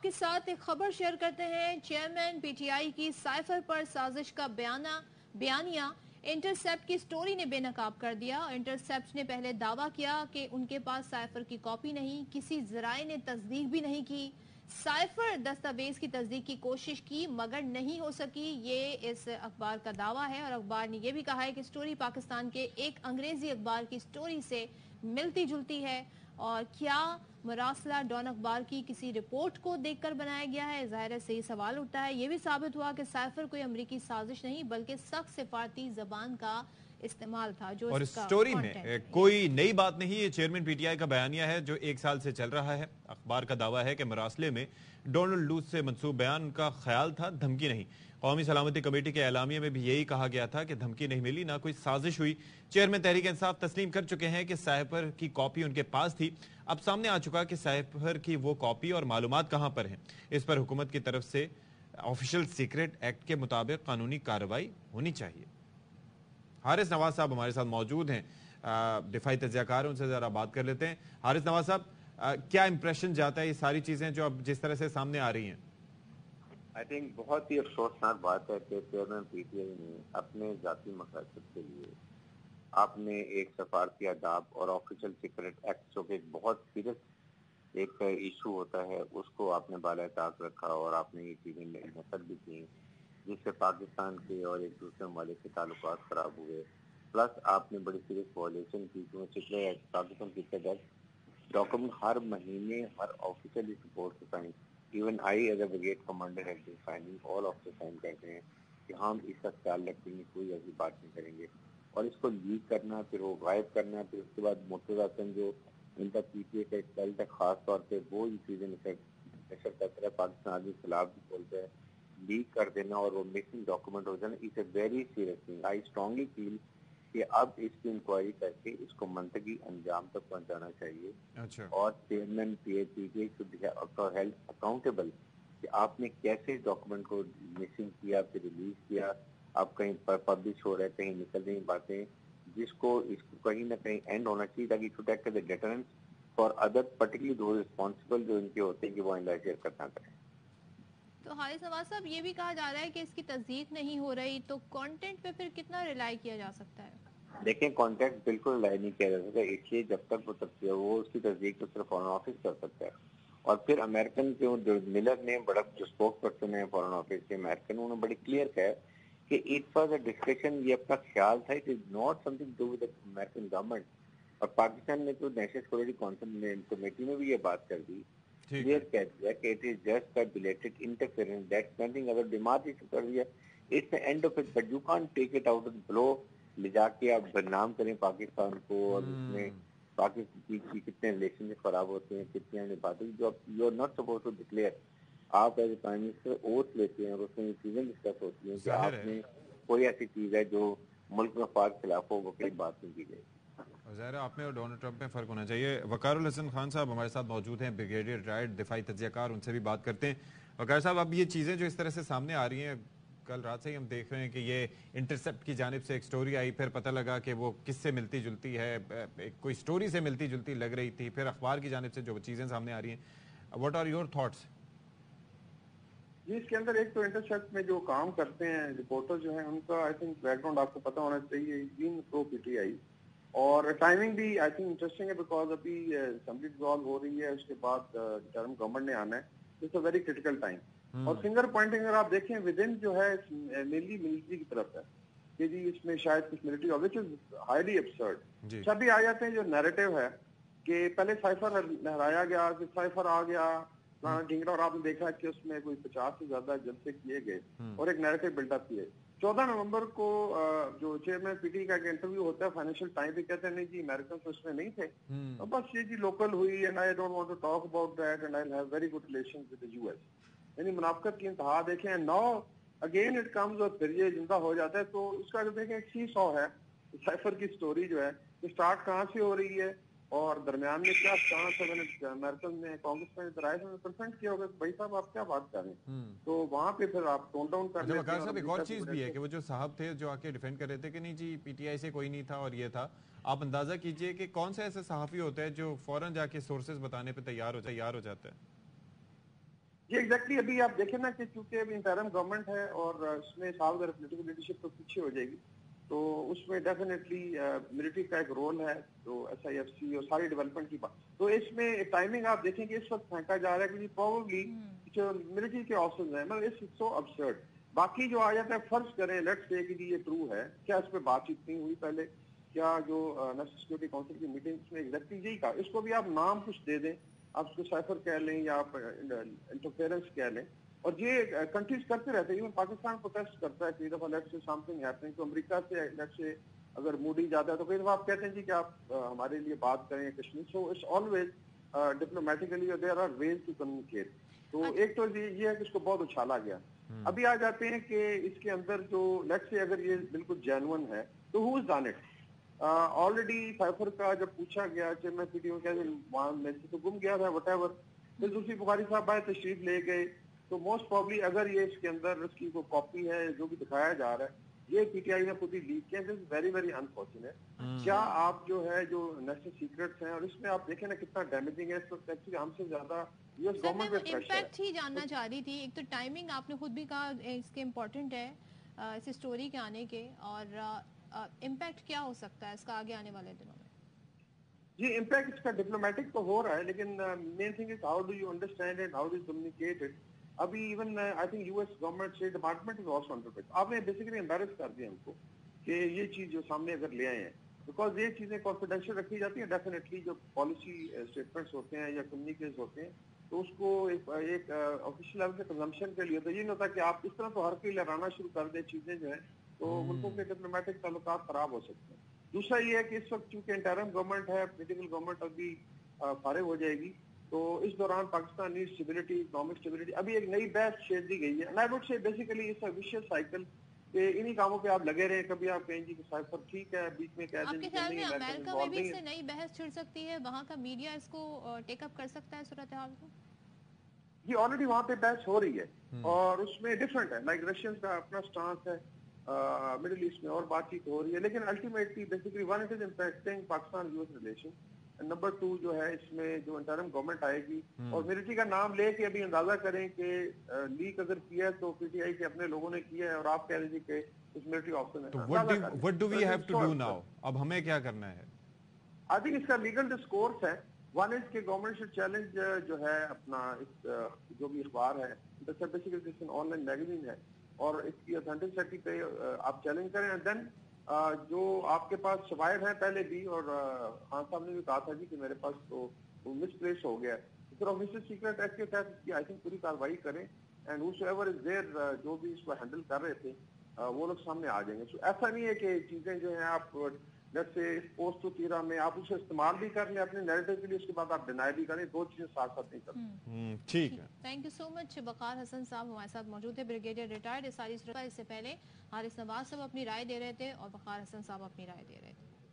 آپ کے ساتھ ایک خبر شیئر کرتے ہیں۔ چیئرمین پی ٹی آئی کی سائفر پر سازش کا بیانیہ انٹرسیپٹ کی سٹوری نے بے نقاب کر دیا۔ انٹرسیپٹ نے پہلے دعویٰ کیا کہ ان کے پاس سائفر کی کاپی نہیں، کسی ذرائع نے تصدیق بھی نہیں کی۔ سائفر دستاویز کی تصدیق کی کوشش کی مگر نہیں ہو سکی، یہ اس اخبار کا دعویٰ ہے، اور اخبار نے یہ بھی کہا ہے کہ سٹوری پاکستان کے ایک انگریزی اخبار کی سٹوری سے ملتی جلتی ہے۔ اور کیا مراسلہ ڈان اخبار کی کسی رپورٹ کو دیکھ کر بنایا گیا ہے؟ ظاہر ہے صحیح سوال اٹھتا ہے۔ یہ بھی ثابت ہوا کہ سائفر کوئی امریکی سازش نہیں بلکہ سخت سفارتی زبان کا استعمال تھا، جو اور اس کا سٹوری میں کوئی نئی بات نہیں، یہ چیئرمین پی ٹی آئی کا بیانیہ ہے جو 1 سال سے چل رہا ہے۔ اخبار کا دعویٰ ہے کہ مراسلے میں ڈونلڈ لوز سے منسوب بیان کا خیال تھا، دھمکی نہیں۔ قومی سلامتی کمیٹی کے اعلامیے میں بھی یہی کہا گیا تھا کہ دھمکی نہیں ملی، نہ کوئی سازش ہوئی۔ چیئرمین تحریک انصاف تسلیم کر چکے ہیں کہ سائفر کی کاپی ان کے پاس تھی۔ اب سامنے آ چکا کہ سائفر کی وہ کاپی اور معلومات کہاں پر ہیں۔ اس پر حکومت کی طرف سے آفیشل سیکرٹ ایکٹ کے مطابق قانونی کارروائی ہونی چاہیے۔ حارث نواز صاحب ہمارے ساتھ موجود ہیں، دفاعی تجزیہ کار، ان سے ذرا بات کر لیتے ہیں۔ حارث نواز صاحب، کیا امپریشن جاتا ہے یہ ساری چیزیں جو اب جس طرح سے سامنے آ رہی ہیں؟ آئی تھنک بہت ہی افسوسناک بات ہے کہ چیئرمین پی ٹی آئی نے اپنے ذاتی مقاصد کے لیے آپ نے ایک سفارتی آداب اور آفیشل سیکرٹ ایکٹ جو کہ ایک بہت سیریس ایک ایشو ہوتا ہے اس کو آپ نے بالائے طاق رکھا، اور آپ نے یہ چیزیں نقل بھی کی جس سے پاکستان کے اور ایک دوسرے ممالک کے تعلقات خراب ہوئے۔ پلس آپ نے بڑی سیریس وائلیشن کی کیونکہ پاکستان کی ڈاکومنٹ ہر مہینے ہر آفیشلی سپورٹ سے sign, even I as a brigade commander has been signing, all officer sign کرتے ہیں کہ ہم اس کا خیال رکھیں گے، کوئی ایسی بات نہیں کریں گے۔ اور اس کو لیک کرنا، پھر وہ غائب کرنا، پھر اس کے بعد مرتضیٰ حسن جو ان کا پی ٹی اے کا ایک سیل ہے خاص طور پہ وہ یہ چیزیں نشر کرتا ہے، پاکستان آرمی کے خلاف بھی بولتا ہے، لیک کر دینا اور وہ مسنگ ڈاکومنٹ ہو جانا، it's a very serious thing. I strongly feel کہ اب اس کی انکوائری کر کے اس کو منطقی انجام تک پہنچانا چاہیے، اور chairman P T I should be held accountable کہ آپ نے کیسے ڈاکومنٹ کو مسنگ کیا، پھر ریلیز کیا، اب کہیں پر پبلش ہو رہا ہے، کہیں نکل رہی باتیں، جس کو اس کو کہیں نہ کہیں اینڈ ہونا چاہیے تاکہ should act as a deterrence for other particularly those responsible جو ان کے ہوتے ہیں کہ وہ آئندہ شیئر کرنا کریں۔ تو حارث نواز صاحب، یہ بھی کہا جا رہا ہے کہ اس کی تصدیق نہیں ہو رہی، تو کانٹینٹ پہ پھر کتنا ریلائی کیا جا سکتا ہے؟ دیکھیں کانٹیکٹ بالکل ریلائی نہیں کیا جا سکتا، اس لیے جب تک وہ اس کی تصدیق تو صرف فارن آفس کر سکتا ہے، اور پھر امریکن جو ملر نے بڑا جو اسپوک پرسن ہے فارن آفس کے امریکن، انہوں نے بڑی کلیئر کہا کہ اٹ واز اے ڈسکشن، یہ اپنا خیال تھا، it is not something to with American government. اور پاکستان نے تو نیشنل سیکورٹی کونسل کمیٹی میں بھی یہ بات کر دی، کلیئر کہہ دیا کہ it is just a belated interference, that's nothing. اگر ڈیمانڈ ایشو کر دیا it's a end of it, but you can't take it out of blue, لے جا کے آپ بدنام کریں پاکستان کو، اور اس میں پاکستان کی کتنے ریلیشن خراب ہوتے ہیں، کتنے باتیں جو you are not suppose to declare. آپ as a prime minister oath لیتے ہیں اور اس میں یہ چیزیں ڈسکس ہوتی ہیں کہ آپ نے کوئی ایسی چیز ہے جو ملک مفاد کے خلاف ہو، وہ کوئی بات نہیں کی جائے۔ ظاہر آپ میں اور ڈونلڈ ٹرمپ میں فرق ہونا چاہیے۔ وقار الحسن خان صاحب ہمارے ساتھ موجود ہیں، بریگیڈیئر ریٹائرڈ دفاعی تجزیہ کار، ان سے بھی بات کرتے ہیں۔ وقار صاحب، اب یہ چیزیں جو اس طرح سے سامنے آ رہی ہیں، کل رات سے ہی ہم دیکھ رہے ہیں کہ یہ انٹرسیپٹ کی جانب سے ایک سٹوری آئی، پھر پتہ لگا کہ وہ کس سے ملتی جلتی ہے، کوئی سٹوری سے ملتی جلتی لگ رہی تھی، پھر اخبار کی جانب سے جو چیزیں سامنے آ رہی ہیں، واٹ آر یور تھاٹس؟ جی، اس کے اندر ایک تو انٹرسیپٹ میں جو کام کرتے ہیں رپورٹر جو ہیں، ان کا آئی تھنک بیک گراؤنڈ آپ کو پتہ ہونا چاہیے، پرو پی ٹی آئی، اور ٹائمنگ بھی آئی تھنک انٹرسٹنگ ہے، بیکاز ابھی اسمبلی ڈیزالو ہو رہی ہے، اس کے بعد ٹرم گورنمنٹ نے آنا ہے، it's a very critical time. اور فنگر پوائنٹنگ اگر آپ دیکھیں ود ان جو ہے مینلی ملٹری کی طرف ہے کہ جی اس میں شاید کچھ military which is highly absurd. سب بھی آ جاتے ہیں جو نیریٹو ہے کہ پہلے سائفر لہرایا گیا، پھر سائفر آ گیا ڈھنگرا، اور آپ نے دیکھا کہ اس میں کوئی 50 سے زیادہ جلسے کیے گئے اور ایک نیریٹو بلڈ اپ کیے۔ 14 نومبر کو جو چیئرمین پی ٹی کا ایک انٹرویو ہوتا ہے فائنینشیل ٹائم بھی کہتے ہیں نہیں جی امریکن اس میں نہیں تھے، بس یہ جی لوکل ہوئی، and I don't want to talk about that, and I have very good relations with the U S. یعنی منافقت کی انتہا دیکھیں، ناؤ اگین اٹ کمز، اور پھر یہ زندہ ہو جاتا ہے۔ تو اس کا جو دیکھیں ایک سی سو ہے سائفر کی سٹوری جو ہے، اسٹارٹ کہاں سے ہو رہی ہے اور درمیان میں کیا چانس ہے۔ میں نے امریکن میں کانگریس میں ذرائع میں پرسنٹ کیا ہوگا بھائی صاحب آپ کیا بات کر رہے ہیں، تو وہاں پہ پھر آپ ٹون ڈاؤن کر لیتے ہیں۔ وقار صاحب، ایک اور چیز بھی ہے کہ وہ جو صاحب تھے جو آ کے ڈیفینڈ کر رہے تھے کہ نہیں جی پی ٹی آئی سے کوئی نہیں تھا اور یہ تھا، آپ اندازہ کیجئے کہ کون سے ایسے صحافی ہوتے ہیں جو فوراً جا کے سورسز بتانے پہ تیار ہو جاتا ہے؟ جی ایگزیکٹلی ابھی آپ دیکھیں نا کہ چونکہ ابھی انٹرم گورنمنٹ ہے اور اس میں سال اگر پولیٹیکل لیڈرشپ تو پیچھے ہو جائے گی تو اس میں ڈیفینیٹلی ملٹری کا ایک رول ہے تو ایس آئی ایف سی اور ساری ڈیولپمنٹ کی بات تو اس میں ٹائمنگ آپ دیکھیں کہ اس وقت پھینکا جا رہا ہے کہ پروبلی جو ملٹری کے آپشنز ہیں مطلب اٹس سو ابسرڈ. باقی جو آ جاتا ہے فرض کریں لیٹس سے کہ یہ ٹرو ہے, کیا اس پہ بات چیت نہیں ہوئی پہلے, کیا جو نیشنل سیکورٹی کونسل کی میٹنگ میں ایگزیکٹلی یہی کہا, اس کو بھی آپ نام کچھ دے دیں, آپ اس کو سائفر کہہ لیں یا آپ انٹرفیئرنس کہہ لیں, اور یہ کنٹریز کرتے رہتے ہیں. پاکستان پروٹیسٹ کرتا ہے کئی دفعہ لیٹس سے سمتھنگ ہیپننگ, تو امریکہ سے لیٹس سے اگر موڈی جاتا ہے تو کئی دفعہ آپ کہتے ہیں جی کہ آپ ہمارے لیے بات کریں Kashmir. So it's always diplomatically there are ways to communicate. تو ایک تو یہ ہے کہ اس کو بہت اچھالا گیا. ابھی آ جاتے ہیں کہ اس کے اندر جو لیٹس سے اگر یہ بالکل جینون ہے تو who has done it. Already cipher کا جب پوچھا گیا چیئرمین پی ٹی او میں تو گم گیا تھا وٹ ایور, پھر دوسری بخاری صاحب آئے تشریف لے گئے, تو موسٹ پرابلی اگر یہ اس کے اندر اس کی کوئی کاپی ہے جو بھی دکھایا جا رہا ہے یہ پی ٹی آئی نے خود ہی لیک کیا. دس از ویری ویری انفارچونیٹ. کیا آپ جو ہے جو نیشنل سیکرٹس ہیں اور اس میں آپ دیکھیں نا کتنا ڈیمیجنگ ہے اس وقت, ایکچولی ہم سے زیادہ یو ایس گورنمنٹ پہ پریشر ہے. امپیکٹ ہی جاننا چاہ رہی تھی. ایک تو ٹائمنگ آپ نے خود بھی کہا اس کے امپورٹنٹ ہے اس اسٹوری کے آنے کے, اور امپیکٹ کیا ہو سکتا ہے اس کا آگے آنے والے دنوں میں؟ جی امپیکٹ اس کا ڈپلومیٹک تو ہو رہا ہے, لیکن main thing is how do you understand it, how do you communicate it. ابھی even I think U S government state department is also under it. آپ نے بیسیکلی امبیرس کر دیا ہم کو کہ یہ چیز جو سامنے اگر لے آئے ہیں, بیکاز یہ چیزیں کانفیڈینشیل رکھی جاتی ہیں. ڈیفینیٹلی جو پالیسی اسٹیٹمنٹس ہوتے ہیں یا کمیونیکیز ہوتے ہیں تو اس کو ایک آفیشیل لیول کے کنزمپشن کے لیے تو یہ نہیں ہوتا کہ آپ اس طرح تو ہر کوئی لہرانا شروع کر دیں چیزیں جو ہیں, تو ملکوں کے ڈپلومیٹک تعلقات خراب ہو سکتے ہیں. دوسرا یہ ہے کہ اس وقت چونکہ انٹرم گورنمنٹ ہے, پولیٹیکل گورنمنٹ ابھی فارغ ہو جائے گی, تو اس دوران Pakistan need stability, economic stability. ابھی ایک نئی بحث چھیڑ دی گئی ہے. I would say basically it's a vicious cycle کہ انہی کاموں پہ آپ لگے رہے. کبھی آپ کہیں جی کہ سائفر ٹھیک ہے, بیچ میں کہہ دیں آپ کے خیال میں امریکہ میں بھی اس سے نئی بحث چھڑ سکتی ہے, وہاں کا میڈیا اس کو ٹیک اپ کر سکتا ہے صورتحال کو؟ جی آلریڈی وہاں پہ بحث ہو رہی ہے اور اس میں ڈفرینٹ ہے. لائک رشینز کا اپنا سٹانس ہے, مڈل ایسٹ میں اور بات چیت ہو رہی ہے, لیکن ultimately basically one it is impacting Pakistan U S relation. Number 2 جو ہے اس میں جو انٹرم گورنمنٹ آئے گی اور ملٹری کا نام لے کے ابھی اندازہ کریں کہ لیک اگر کیا ہے تو پی ٹی آئی کے اپنے لوگوں نے کیا ہے اور آپ کہہ رہے ہیں کہ اس ملٹری آپشن ہے. what do we have to do now? اب ہمیں کیا کرنا ہے؟ آئی تھنک اس کا لیگل ڈسکورس ہے. ون از کہ گورنمنٹ شوڈ چیلنج جو ہے اپنا اس جو بھی اخبار ہے, بیسیکلی آن لائن میگزین ہے, اور اس کی اتھینٹسٹی پہ آپ چیلنج کریں. اینڈ دین جو آپ کے پاس شوائد ہیں پہلے بھی, اور خان صاحب نے بھی کہا تھا جی کہ میرے پاس تو مس پلیس ہو گیا ہے, پھر آفیشیل سیکرٹ ایکٹ کے تحت اس کی آئی تھنک پوری کارروائی کریں. And whoever is there جو بھی اس کو ہینڈل کر رہے تھے وہ لوگ سامنے آ جائیں گے. سو ایسا نہیں ہے کہ چیزیں جو ہیں آپ جیسے اس پوسٹ و تیرا میں آپ اسے استعمال بھی کر لیں اپنے نیریٹو کے لیے, اس کے بعد آپ ڈینائی بھی کریں, دو چیزیں ساتھ ساتھ نہیں کریں. ٹھیک ہے. تھینک یو سو مچ. وقار حسن صاحب ہمارے ساتھ موجود ہے, بریگیڈیئر ریٹائرڈ. اس ساری صورت اس سے پہلے حارث نواز صاحب اپنی رائے دے رہے تھے اور وقار حسن صاحب اپنی رائے دے رہے تھے.